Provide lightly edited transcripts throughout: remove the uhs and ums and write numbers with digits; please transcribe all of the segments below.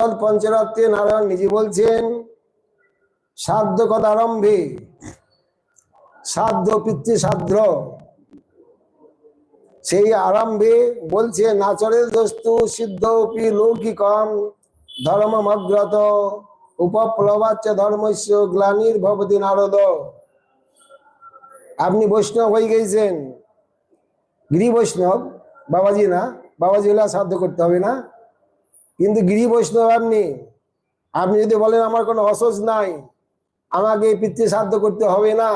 নারদ পঞ্চরাত্রে নারায়ণ নিজে বলছেন সাধ্য কথা আরম্ভে সাধ্য পিতৃসাধ্য সেই আরম্ভে বলছে নাচরের দস্তু সিদ্ধ লৌকিকম ধর্মমগ্রত উপপ্লবাচ্চ ধর্মস্য গ্লানির ভবতি নারদ। আপনি বৈষ্ণব হয়ে গেছেন, গিরি বৈষ্ণব, বাবাজি না, বাবাজি হলে সাধ্য করতে হবে না, কিন্তু গিরি বৈষ্ণব আপনি। আপনি যদি বলেন আমার কোনো অসুখ নাই, আমাকে পিতৃ সাধ্য করতে হবে না,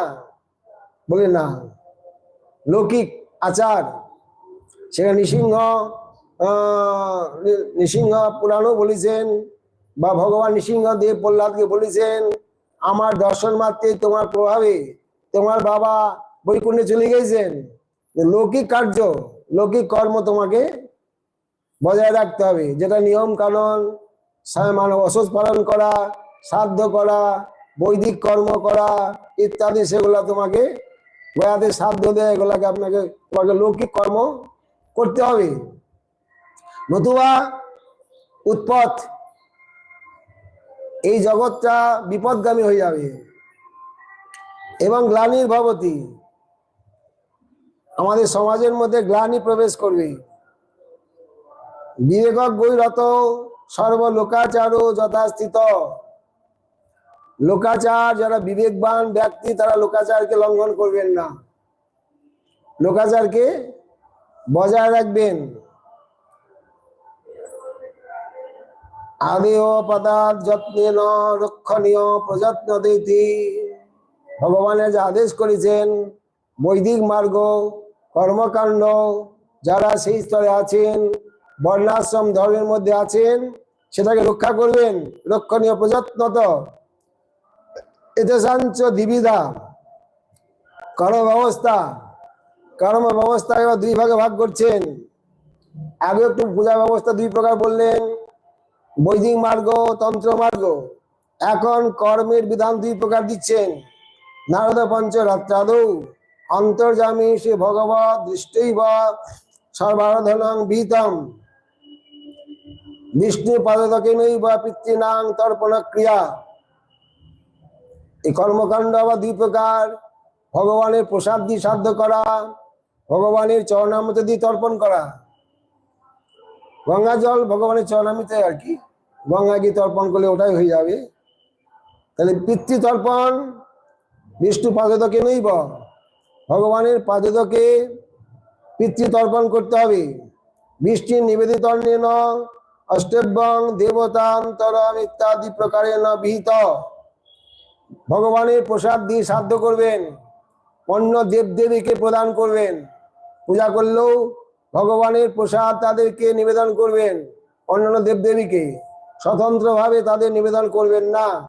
বলে না, লৌকিক আচার সেটা নৃসিংহ পুরাণও বলেছেন, বা ভগবান নৃসিংহদেব প্রহ্লাদকে বলেছেন আমার দর্শন মাত্রে তোমার প্রভাবে তোমার বাবা বৈকুণ্ঠে চলে গেছেন। লৌকিক কার্য, লৌকিক কর্ম তোমাকে বজায় রাখতে হবে, যেটা নিয়ম কানুন, মানব অসুখ পালন করা, শ্রাদ্ধ করা, বৈদিক কর্ম করা ইত্যাদি, সেগুলা তোমাকে গয়াতে শ্রাদ্ধ দেয়, এগুলাকে তোমাকে লৌকিক কর্ম করতে হবে, নতুবা উৎপত এই জগৎটা বিপদগামী হয়ে যাবে। এবং গ্লানির ভবতি, আমাদের সমাজের মধ্যে গ্লানি প্রবেশ করবে। বিবেকক গৈরত সর্বলোকাচার যথাস্থিত। লোকাচার, যারা বিবেকবান ব্যক্তি তারা লোকাচারকে লঙ্ঘন করবেন না, লোকাচারকে বজায় রাখবেন। আদেয় পদার্থ যত্নেন রক্ষণীয় প্রযত্ন দিতি। ভগবানের যে আদেশ করেছেন বৈদিক মার্গ কর্মকাণ্ড, যারা সেই স্তরে আছেন, বর্ণাশ্রম ধর্মের মধ্যে আছেন, সেটাকে রক্ষা করবেন। রক্ষণীয় প্রযত্নত এতেসাঞ্চ দ্বিবিধা। কর্মব্যবস্থা এবার দুই ভাগে ভাগ করছেন। আগে একটু পূজা ব্যবস্থা দুই প্রকার বললেন, বৈদিক মার্গ, তন্ত্র মার্গ। এখন কর্মের বিধান দুই প্রকার দিচ্ছেন। নারদ পঞ্চরাত্রাদৌ অন্তর্যামী শ্রী ভগবৎ দৃষ্টৈব সর্বারাধনাং বিহিতম বিষ্ণু পাদকেনৈব পিতৃনাং তর্পণ ক্রিয়া। এই কর্মকাণ্ড আবার দুই প্রকার। ভগবানের প্রসাদ দিয়ে সাধ্য করা, ভগবানের চরণামৃত দিয়ে তর্পণ করা। গঙ্গা জল ভগবানের চরণামৃত আর কি, গঙ্গা গিয়ে তর্পণ করলে ওটাই হয়ে যাবে। তাহলে পিতৃতর্পণ বিষ্ণু পাদকে নৈব, ভগবানের পাদকে পিতৃতর্পণ করতে হবে। বৃষ্টির নিবেদিত অন্যেন অষ্টভ্যং দেবতান্তরম ইত্যাদি প্রকারেণ বিহিত। ভগবানের প্রসাদ দিয়ে সাধ্য করবেন, অন্য দেবদেবীকে প্রদান করবেন। পূজা করলেও ভগবানের প্রসাদ তাদেরকে নিবেদন করবেন, অন্যান্য দেবদেবীকে, স্বতন্ত্রভাবে তাদের নিবেদন করবেন না।